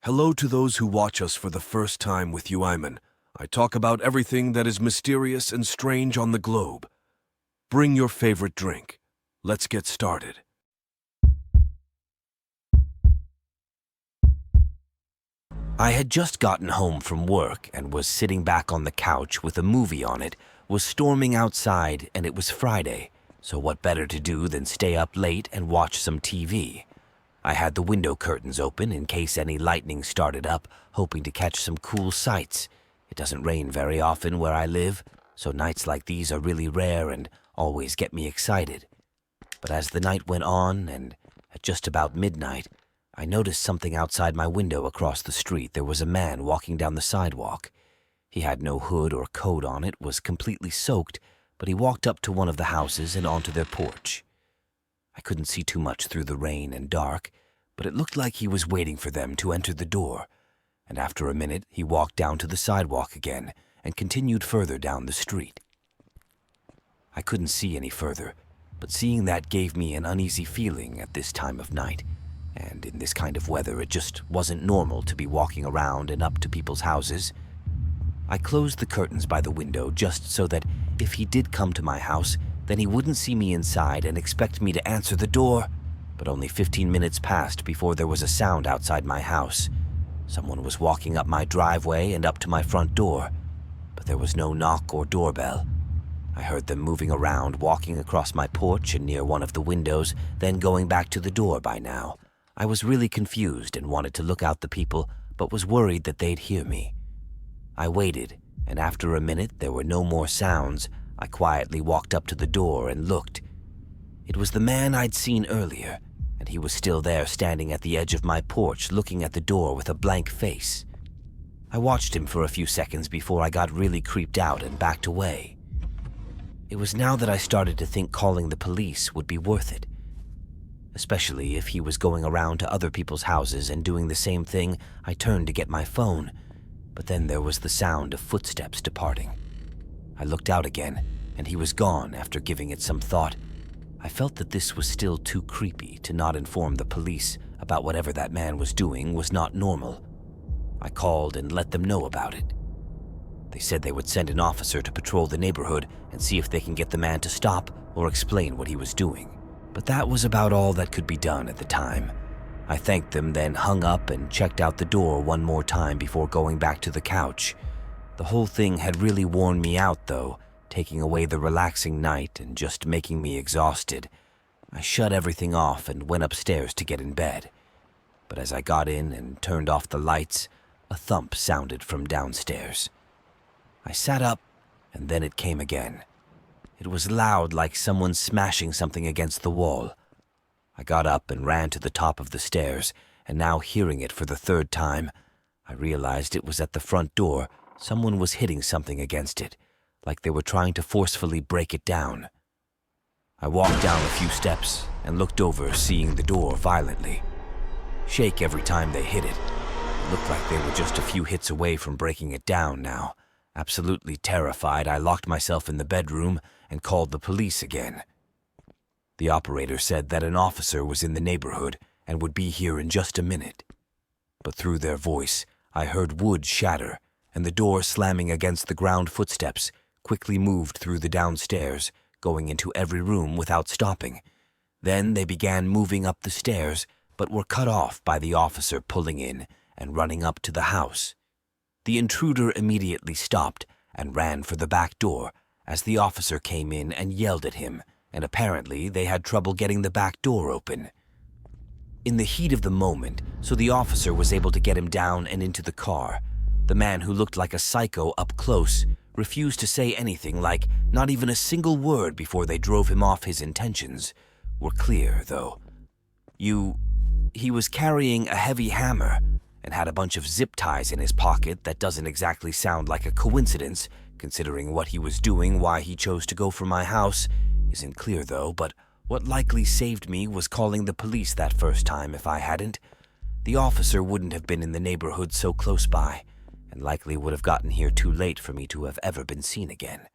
Hello to those who watch us for the first time with you, Iman. I talk about everything that is mysterious and strange on the globe. Bring your favorite drink. Let's get started. I had just gotten home from work and was sitting back on the couch with a movie on it, was storming outside, and it was Friday, so what better to do than stay up late and watch some TV. I had the window curtains open in case any lightning started up, hoping to catch some cool sights. It doesn't rain very often where I live, so nights like these are really rare and always get me excited. But as the night went on, and at just about midnight, I noticed something outside my window across the street. There was a man walking down the sidewalk. He had no hood or coat on it, was completely soaked, but he walked up to one of the houses and onto their porch. I couldn't see too much through the rain and dark, but it looked like he was waiting for them to enter the door, and after a minute he walked down to the sidewalk again and continued further down the street. I couldn't see any further, but seeing that gave me an uneasy feeling at this time of night. And in this kind of weather, it just wasn't normal to be walking around and up to people's houses. I closed the curtains by the window just so that if he did come to my house, then he wouldn't see me inside and expect me to answer the door. But only 15 minutes passed before there was a sound outside my house. Someone was walking up my driveway and up to my front door, but there was no knock or doorbell. I heard them moving around, walking across my porch and near one of the windows, then going back to the door by now. I was really confused and wanted to look out the people, but was worried that they'd hear me. I waited, and after a minute there were no more sounds. I quietly walked up to the door and looked. It was the man I'd seen earlier, and he was still there standing at the edge of my porch looking at the door with a blank face. I watched him for a few seconds before I got really creeped out and backed away. It was now that I started to think calling the police would be worth it. Especially if he was going around to other people's houses and doing the same thing. I turned to get my phone, but then there was the sound of footsteps departing. I looked out again, and he was gone after giving it some thought. I felt that this was still too creepy to not inform the police about whatever that man was doing was not normal. I called and let them know about it. They said they would send an officer to patrol the neighborhood and see if they can get the man to stop or explain what he was doing. But that was about all that could be done at the time. I thanked them, then hung up and checked out the door one more time before going back to the couch. The whole thing had really worn me out, though, taking away the relaxing night and just making me exhausted. I shut everything off and went upstairs to get in bed. But as I got in and turned off the lights, a thump sounded from downstairs. I sat up, and then it came again. It was loud, like someone smashing something against the wall. I got up and ran to the top of the stairs, and now hearing it for the third time, I realized it was at the front door. Someone was hitting something against it, like they were trying to forcefully break it down. I walked down a few steps and looked over, seeing the door violently shake every time they hit it. It looked like they were just a few hits away from breaking it down now. Absolutely terrified, I locked myself in the bedroom and called the police again. The operator said that an officer was in the neighborhood and would be here in just a minute. But through their voice, I heard wood shatter, and the door slamming against the ground. Footsteps quickly moved through the downstairs, going into every room without stopping. Then they began moving up the stairs, but were cut off by the officer pulling in and running up to the house. The intruder immediately stopped and ran for the back door as the officer came in and yelled at him, and apparently they had trouble getting the back door open. In the heat of the moment, so the officer was able to get him down and into the car. The man, who looked like a psycho up close, refused to say anything, like not even a single word before they drove him off. His intentions were clear, though. He was carrying a heavy hammer and had a bunch of zip ties in his pocket. That doesn't exactly sound like a coincidence, considering what he was doing. Why he chose to go for my house isn't clear, though, but what likely saved me was calling the police that first time. If I hadn't, the officer wouldn't have been in the neighborhood so close by, and likely would have gotten here too late for me to have ever been seen again.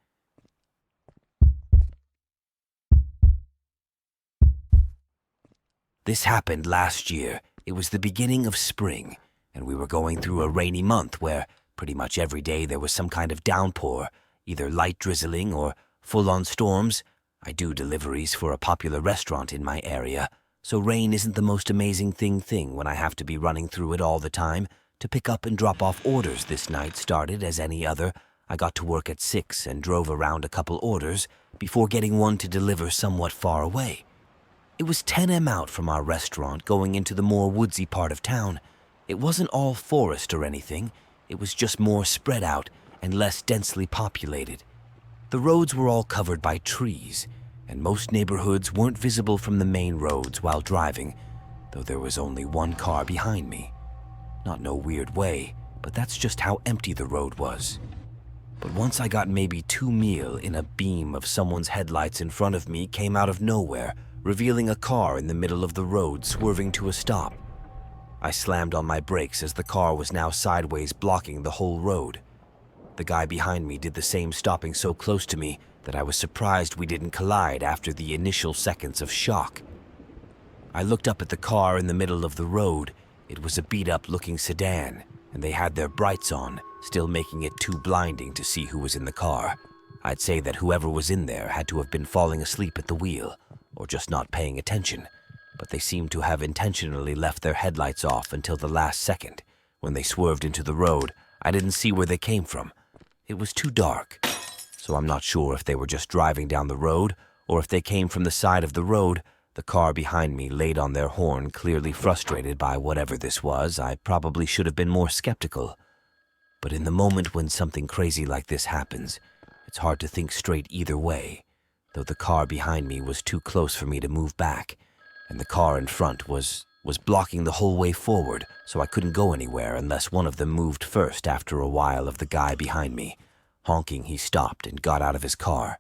This happened last year. It was the beginning of spring. and we were going through a rainy month where pretty much every day there was some kind of downpour, either light drizzling or full-on storms. I do deliveries for a popular restaurant in my area, so rain isn't the most amazing thing when I have to be running through it all the time. To pick up and drop off orders this night started as any other. I got to work at 6 and drove around a couple orders before getting one to deliver somewhat far away. It was 10 out from our restaurant going into the more woodsy part of town. It wasn't all forest or anything. It was just more spread out and less densely populated. The roads were all covered by trees, and most neighborhoods weren't visible from the main roads while driving, though there was only one car behind me. Not no weird way, but that's just how empty the road was. But once I got maybe 2 mile in, a beam of someone's headlights in front of me came out of nowhere, revealing a car in the middle of the road swerving to a stop. I slammed on my brakes as the car was now sideways blocking the whole road. The guy behind me did the same, stopping so close to me that I was surprised we didn't collide after the initial seconds of shock. I looked up at the car in the middle of the road. It was a beat-up-looking sedan, and they had their brights on, still making it too blinding to see who was in the car. I'd say that whoever was in there had to have been falling asleep at the wheel, or just not paying attention, but they seemed to have intentionally left their headlights off until the last second. When they swerved into the road, I didn't see where they came from. It was too dark, so I'm not sure if they were just driving down the road or if they came from the side of the road. The car behind me laid on their horn, clearly frustrated by whatever this was. I probably should have been more skeptical. But in the moment when something crazy like this happens, it's hard to think straight either way, though the car behind me was too close for me to move back, and the car in front was blocking the whole way forward, so I couldn't go anywhere unless one of them moved first. After a while of the guy behind me honking, he stopped and got out of his car.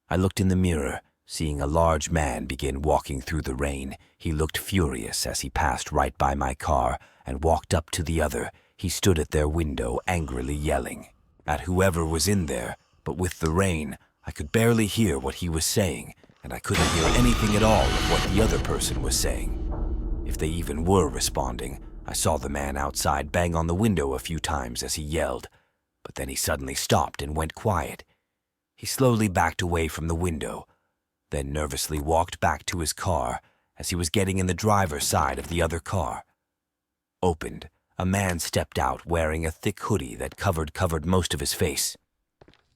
I looked in the mirror, seeing a large man begin walking through the rain. He looked furious as he passed right by my car and walked up to the other. He stood at their window, angrily yelling at whoever was in there, but with the rain, I could barely hear what he was saying, and I couldn't hear anything at all of what the other person was saying. If they even were responding, I saw the man outside bang on the window a few times as he yelled, but then he suddenly stopped and went quiet. He slowly backed away from the window, then nervously walked back to his car as he was getting in the driver's side of the other car. Opened, a man stepped out wearing a thick hoodie that covered most of his face.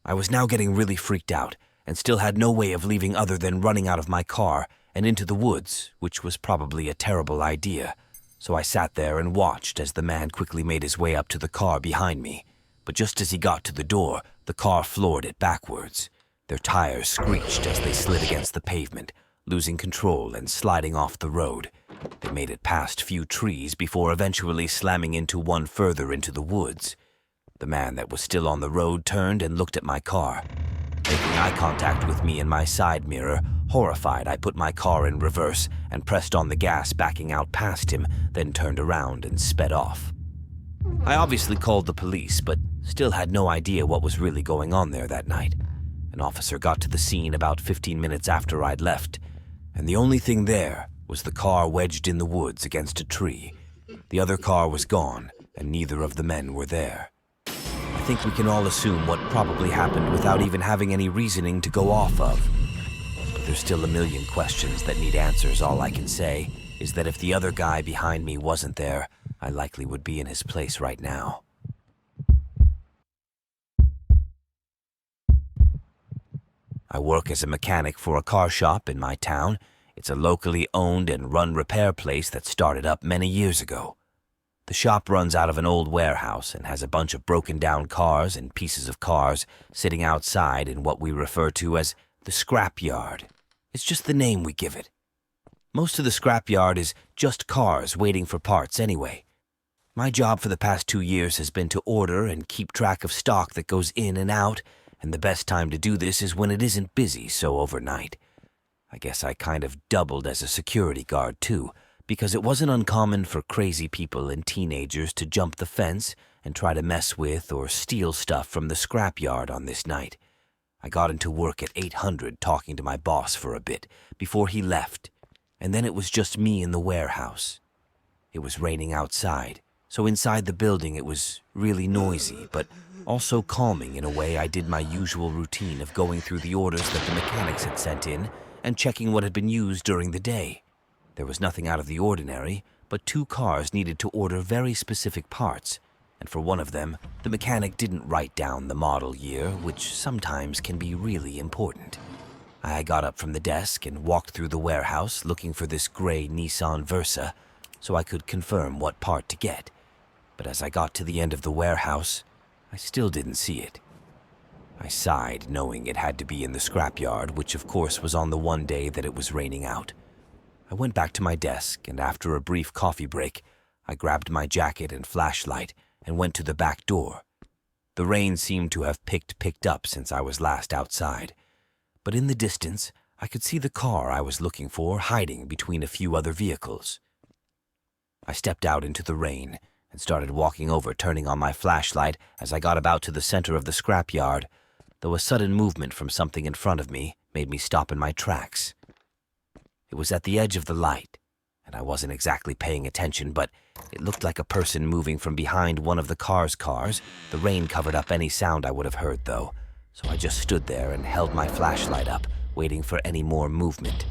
I was now getting really freaked out and still had no way of leaving other than running out of my car and into the woods, which was probably a terrible idea. So I sat there and watched as the man quickly made his way up to the car behind me. But just as he got to the door, the car floored it backwards. Their tires screeched as they slid against the pavement, losing control and sliding off the road. They made it past few trees before eventually slamming into one further into the woods. The man that was still on the road turned and looked at my car. Making eye contact with me in my side mirror, horrified, I put my car in reverse and pressed on the gas, backing out past him, then turned around and sped off. I obviously called the police, but still had no idea what was really going on there that night. An officer got to the scene about 15 minutes after I'd left, and the only thing there was the car wedged in the woods against a tree. The other car was gone, and neither of the men were there. I think we can all assume what probably happened without even having any reasoning to go off of. But there's still a million questions that need answers. All I can say is that if the other guy behind me wasn't there, I likely would be in his place right now. I work as a mechanic for a car shop in my town. It's a locally owned and run repair place that started up many years ago. The shop runs out of an old warehouse and has a bunch of broken down cars and pieces of cars sitting outside in what we refer to as the scrap yard. It's just the name we give it. Most of the scrap yard is just cars waiting for parts anyway. My job for the past 2 years has been to order and keep track of stock that goes in and out, and the best time to do this is when it isn't busy, so overnight. I guess I kind of doubled as a security guard too, because it wasn't uncommon for crazy people and teenagers to jump the fence and try to mess with or steal stuff from the scrapyard on this night. I got into work at 800 talking to my boss for a bit before he left, and then it was just me in the warehouse. It was raining outside, So inside the building it was really noisy, but also calming in a way. I did my usual routine of going through the orders that the mechanics had sent in and checking what had been used during the day. There was nothing out of the ordinary, but 2 cars needed to order very specific parts, and for one of them, the mechanic didn't write down the model year, which sometimes can be really important. I got up from the desk and walked through the warehouse looking for this gray Nissan Versa so I could confirm what part to get. But as I got to the end of the warehouse, I still didn't see it. I sighed, knowing it had to be in the scrapyard, which of course was on the one day that it was raining out. I went back to my desk, and after a brief coffee break, I grabbed my jacket and flashlight and went to the back door. The rain seemed to have picked up since I was last outside, but in the distance, I could see the car I was looking for hiding between a few other vehicles. I stepped out into the rain and started walking over, turning on my flashlight as I got about to the center of the scrapyard, though a sudden movement from something in front of me made me stop in my tracks. It was at the edge of the light, and I wasn't exactly paying attention, but it looked like a person moving from behind one of the car's cars. The rain covered up any sound I would have heard, though, so I just stood there and held my flashlight up, waiting for any more movement.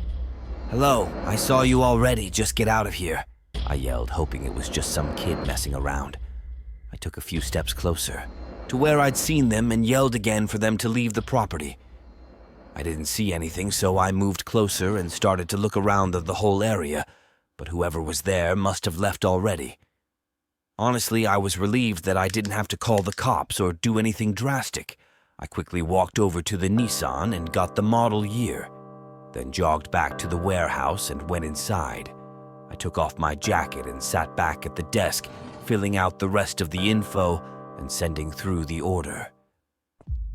"Hello, I saw you already. Just get out of here," I yelled, hoping it was just some kid messing around. I took a few steps closer, to where I'd seen them, and yelled again for them to leave the property. I didn't see anything, so I moved closer and started to look around the whole area, but whoever was there must have left already. Honestly, I was relieved that I didn't have to call the cops or do anything drastic. I quickly walked over to the Nissan and got the model year, then jogged back to the warehouse and went inside. I took off my jacket and sat back at the desk, filling out the rest of the info and sending through the order.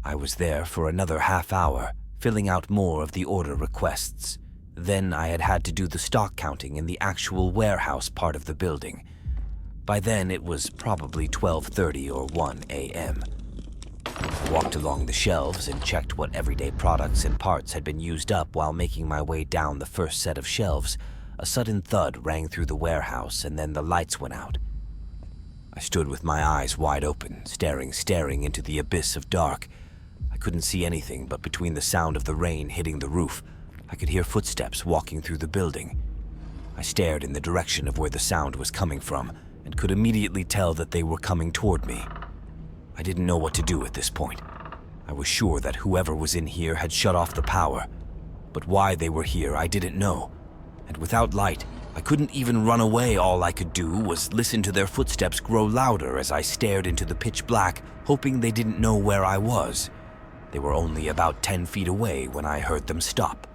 I was there for another half hour, filling out more of the order requests. Then I had to do the stock counting in the actual warehouse part of the building. By then, it was probably 12:30 or 1 a.m. I walked along the shelves and checked what everyday products and parts had been used up. While making my way down the first set of shelves, a sudden thud rang through the warehouse, and then the lights went out. I stood with my eyes wide open, staring into the abyss of dark. I couldn't see anything, but between the sound of the rain hitting the roof, I could hear footsteps walking through the building. I stared in the direction of where the sound was coming from and could immediately tell that they were coming toward me. I didn't know what to do at this point. I was sure that whoever was in here had shut off the power, but why they were here I didn't know. And without light, I couldn't even run away. All I could do was listen to their footsteps grow louder as I stared into the pitch black, hoping they didn't know where I was. They were only about 10 feet away when I heard them stop.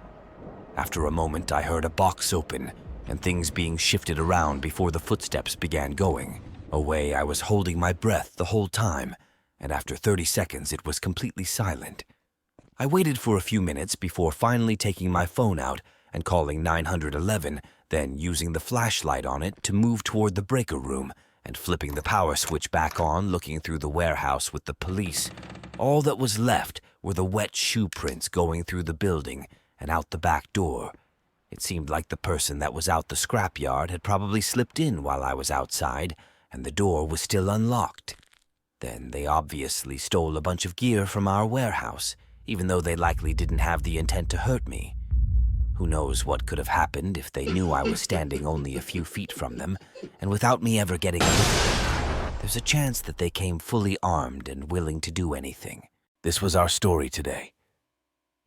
After a moment, I heard a box open and things being shifted around before the footsteps began going away. I was holding my breath the whole time, and after 30 seconds, it was completely silent. I waited for a few minutes before finally taking my phone out and calling 911, then using the flashlight on it to move toward the breaker room and flipping the power switch back on, looking through the warehouse with the police. All that was left were the wet shoe prints going through the building and out the back door. It seemed like the person that was out the scrapyard had probably slipped in while I was outside, and the door was still unlocked. Then they obviously stole a bunch of gear from our warehouse, even though they likely didn't have the intent to hurt me. Who knows what could have happened if they knew I was standing only a few feet from them, and without me ever getting a look at them. There's a chance that they came fully armed and willing to do anything. This was our story today.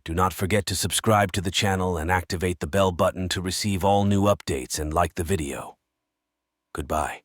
Do not forget to subscribe to the channel and activate the bell button to receive all new updates and like the video. Goodbye.